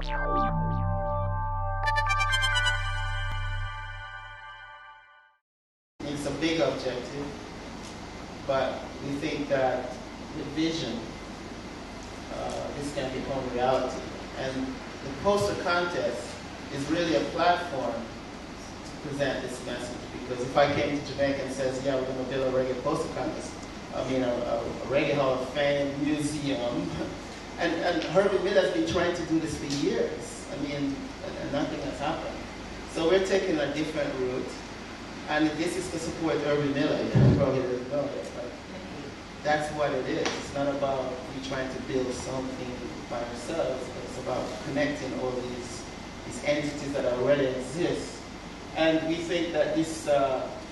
It's a big objective, but we think that the vision, this can become reality. And the poster contest is really a platform to present this message. Because if I came to Jamaica and says, yeah, we're going to build a reggae poster contest, I mean a Reggae Hall of Fame museum, and Herbie Miller has been trying to do this for years. I mean, and nothing has happened. So we're taking a different route. And this is to support Herbie Miller. You probably didn't know that, but that's what it is. It's not about we trying to build something by ourselves, but it's about connecting all these entities that already exist. And we think that this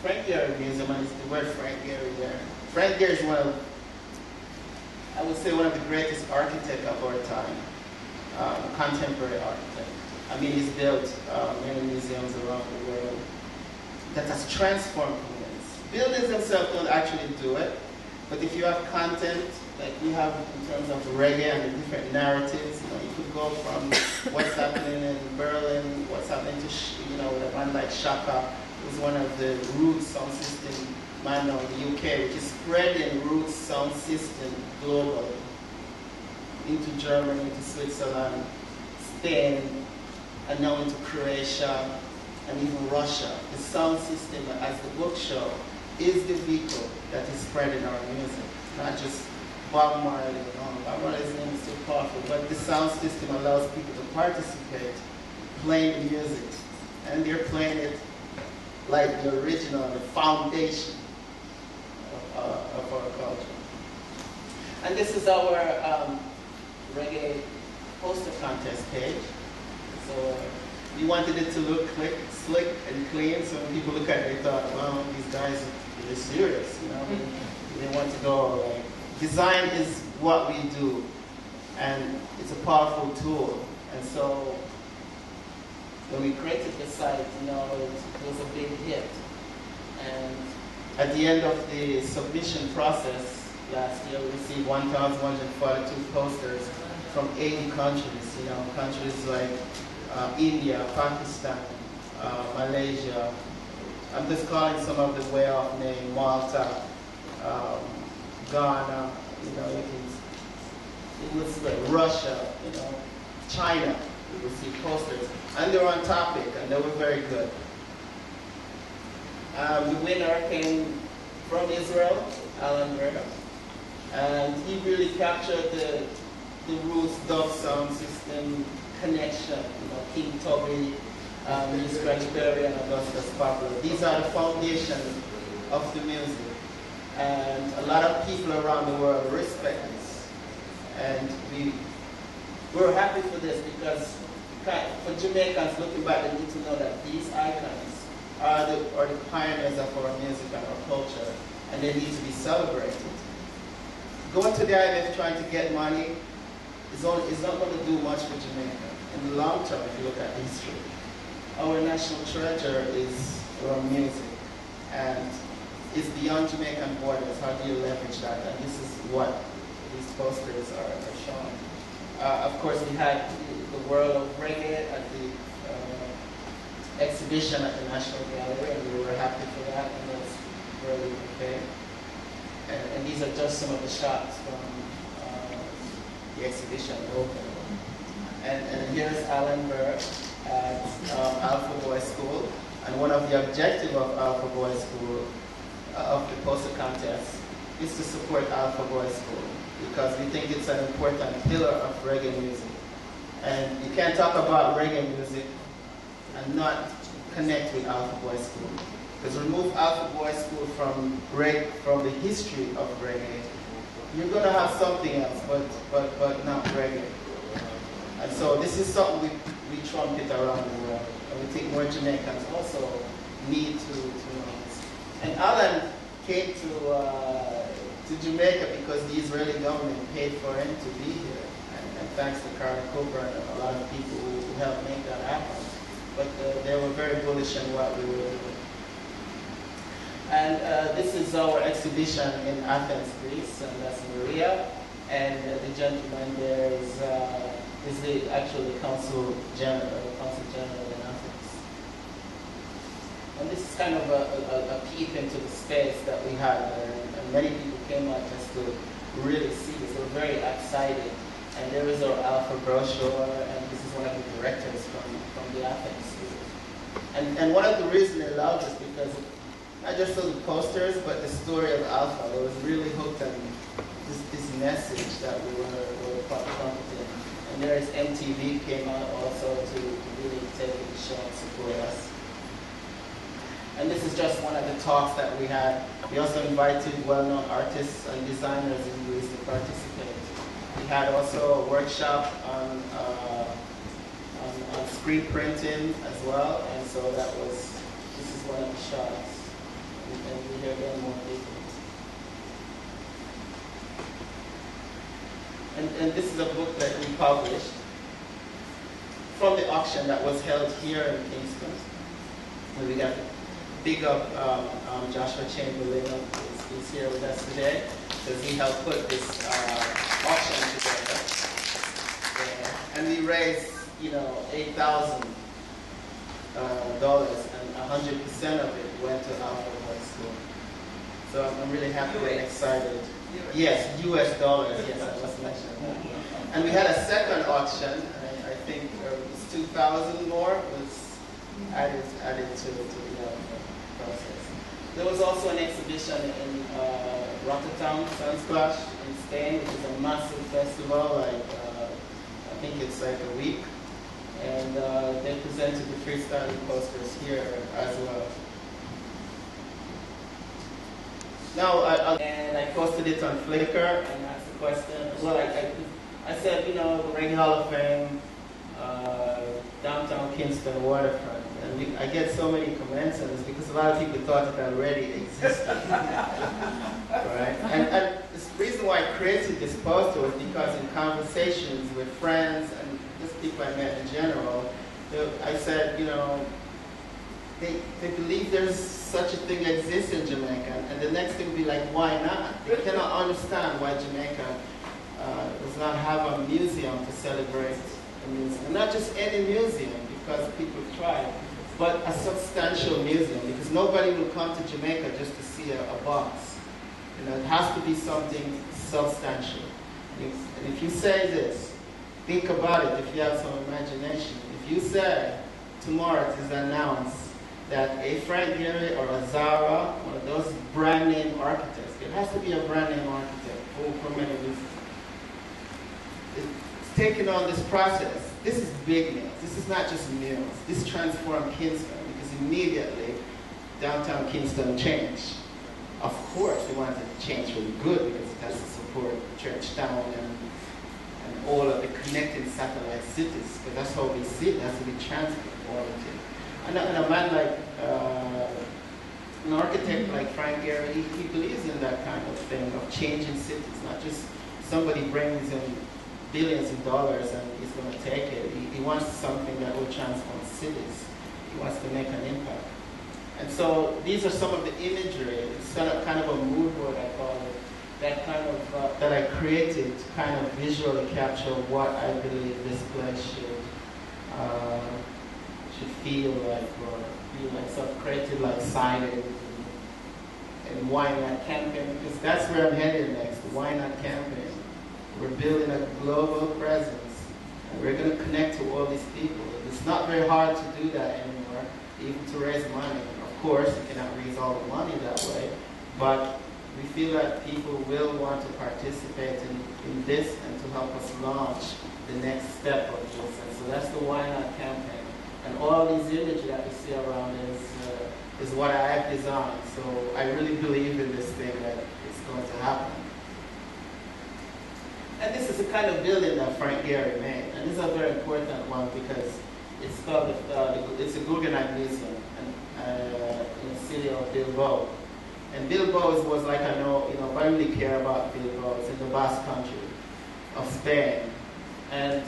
Frank Gehry Museum, and it's the word Frank Gehry there. Frank Gehry is one of, I would say, one of the greatest architects of our time, contemporary architect. I mean, he's built many museums around the world that has transformed communities. Buildings themselves don't actually do it, but if you have content, like we have in terms of reggae and the different narratives, you could go from what's happening in Berlin, what's happening to, with a man like Shaka, who's one of the roots sound system man now in the UK, which is spreading roots sound system globally into Germany, into Switzerland, Spain, and now into Croatia, and even Russia. The sound system, as the book shows, is the vehicle that is spreading our music, not just Bob Marley. Bob Marley's name is so powerful, but the sound system allows people to participate, playing the music, and they're playing it like the original, the foundation of our culture. And this is our reggae poster contest page. So we wanted it to look slick and clean, so when people look at it, they thought, well, these guys are serious, They want to go, like, design is what we do, and it's a powerful tool. And so when we created the site, it was a big hit. And at the end of the submission process last year, we received 1,142 posters from 80 countries, countries like India, Pakistan, Malaysia. I'm just calling some of the way off names: Malta, Ghana, it was like Russia, China. We received posters, and they were on topic, and they were very good. The winner came from Israel, Alan Berger, and he really captured the roots, dub sound system, connection, King Tubby, Miss Berry, and Augustus Poplar. These are the foundation of the music. And a lot of people around the world respect this. And we're happy for this because for Jamaicans looking back, they need to know that these icons are the pioneers of our music and our culture, and they need to be celebrated. Going to the IMF trying to get money is not going to do much for Jamaica. In the long term, if you look at history, our national treasure is our music, and it's beyond Jamaican borders. How do you leverage that? And this is what these posters are showing. Of course, we had the world of reggae at the exhibition at the National Gallery, and we were happy for that, and that's really okay. And these are just some of the shots from the exhibition open. And here's Alan Burr at Alpha Boy School. And one of the objectives of Alpha Boy School, of the poster contest, is to support Alpha Boy School, because we think it's an important pillar of reggae music. And you can't talk about reggae music and not connect with Alpha Boy School. Because remove Alpha Boy School from the history of reggae, you're going to have something else, but not reggae. And so this is something we trumpet around the world, and we think more Jamaicans also need to know this. And Alan came to Jamaica because the Israeli government paid for him to be here, and thanks to Carl Cooper and a lot of people who helped make that happen. But they were very bullish on what we were doing. And this is our exhibition in Athens, Greece, and that's Maria. And the gentleman there is the actually Consul General in Athens. And this is kind of a peep into the space that we had there, and many people came out just to really see this. They were very excited. And there is our alpha brochure, and this is one of the directors from the Athens school. And one of the reasons they loved us because not just the posters, but the story of alpha. They was really hooked on this message that we were prompting. And there is MTV came out also to really take the show and support us. And this is just one of the talks that we had. We also invited well-known artists and designers in Greece to participate. We had also a workshop on screen printing as well, and so this is one of the shots. And we hear again more details. And this is a book that we published from the auction that was held here in Kingston. And we got to big up Joshua Chamberlain, who's here with us today, because he helped put this auction together. And we raised, $8,000, and 100% of it went to Alpha High School. So I'm really happy and excited. Yes, US dollars. Yes, I was mentioning that. And we had a second auction. I think it was 2,000 more was added to the process. There was also an exhibition in Rotterdam, Sunsplash in Spain, which is a massive festival. I think it's like a week. And they presented the Freestylee posters here as well. Now, I posted it on Flickr and asked the question. Well, I said, the Reggae Hall of Fame, downtown Kingston waterfront. And I get so many comments on this because a lot of people thought it already existed. Right? And the reason why I created this poster was because in conversations with friends and just people I met in general, I said, they believe there's such a thing that exists in Jamaica. And the next thing would be like, why not? They cannot understand why Jamaica does not have a museum to celebrate a museum. And not just any museum, because people try, but a substantial museum, because nobody will come to Jamaica just to see a box. It has to be something substantial. And if you say this, think about it if you have some imagination. If you say tomorrow it is announced that a Frank Gehry or a Zara, one of those brand name architects, it has to be a brand name architect for many reasons. It's taking on this process. This is big names. This is not just mills. This transformed Kingston because immediately downtown Kingston changed. Of course, we wanted to change really good because it has to support Churchtown and all of the connecting satellite cities. But that's how we see it. It has to be transport-oriented. And a man like, an architect like Frank Gehry, he believes in that kind of thing of changing cities, not just somebody brings in billions of dollars and he's going to take it. He wants something that will transform cities. He wants to make an impact. And so these are some of the imagery. It's kind of a mood board, I call it, that kind of that I created to kind of visually capture what I believe this place should feel like, or feel like. So I've created like signage and why not campaign, because that's where I'm headed next. Why not campaign? We're building a global presence, and we're going to connect to all these people. It's not very hard to do that anymore, even to raise money. Of course, you cannot raise all the money that way, but we feel that people will want to participate in this and to help us launch the next step of this. And so that's the Why Not campaign. And all these images that we see around is what I have designed. So I really believe in this thing that it's going to happen. And this is the kind of building that Frank Gehry made. And this is a very important one because it's called, it's a Guggenheim Museum in the city of Bilbao. And Bilbao was like, I don't really care about Bilbao. It's in the Basque country of Spain. And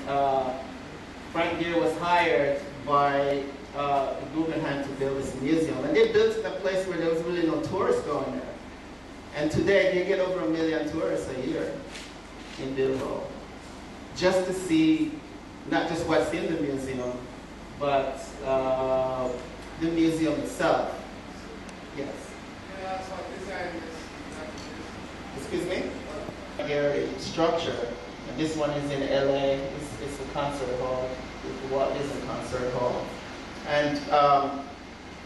Frank Gehry was hired by the Guggenheim to build this museum. And they built it in a place where there was really no tourists going there. And today, they get over 1 million tourists a year in Bilbao, just to see not just what's in the museum, but the museum itself. Yes. Excuse me? Here, structure. And this one is in LA. It's a concert hall. It's the Walt Disney Concert Hall. And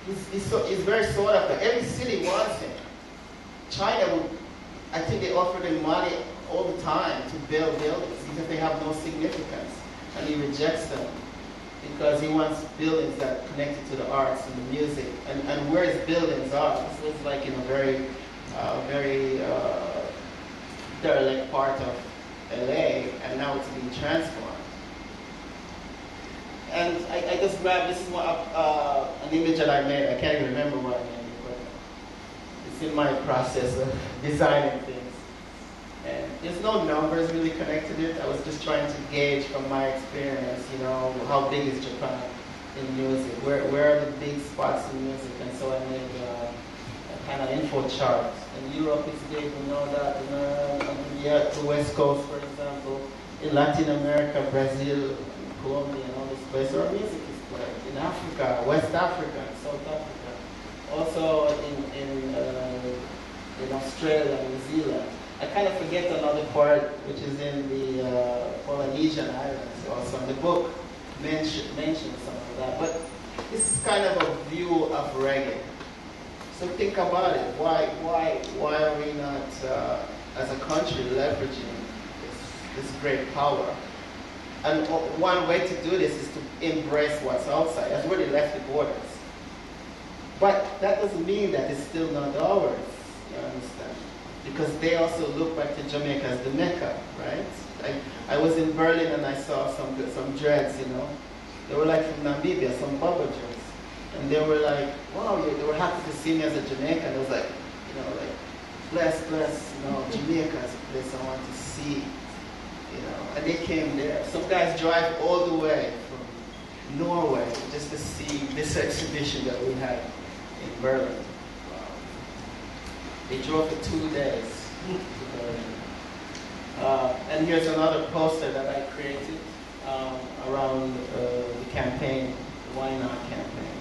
he's very sought after. Every city wants him. China would, I think they offer him money all the time to build buildings because they have no significance. And he rejects them because he wants buildings that are connected to the arts and the music. And where his buildings are, this was like in a very derelict part of LA, and now it's being transformed. And I just grabbed this one, an image that I made. I can't even remember what I made, but it's in my process of designing things. And there's no numbers really connected to it. I was just trying to gauge from my experience, you know, how big is Japan in music? Where are the big spots in music? And so I made a kind of info chart. And Europe is big, we know that. Yeah, the West Coast, for example. In Latin America, Brazil, Colombia, and all these places where music is played. In Africa, West Africa, and South Africa. Also in Australia and New Zealand. I kind of forget another part, which is in the Polynesian Islands also. And the book mentions some of that. But this is kind of a view of reggae. So think about it. Why are we not, as a country, leveraging this great power? And one way to do this is to embrace what's outside. That's where they left the borders. But that doesn't mean that it's still not ours, you understand? Because they also look back to Jamaica as the Mecca, right? I was in Berlin and I saw some dreads, you know. They were like from Namibia, some bubble dreads. And they were like, wow, they were happy to see me as a Jamaican. It was like, you know, like, bless, you know, Jamaica is a place I want to see, you know. And they came there. Some guys drive all the way from Norway just to see this exhibition that we had in Berlin. Wow. They drove for 2 days to Berlin. And here's another poster that I created around the campaign, the Why Not campaign.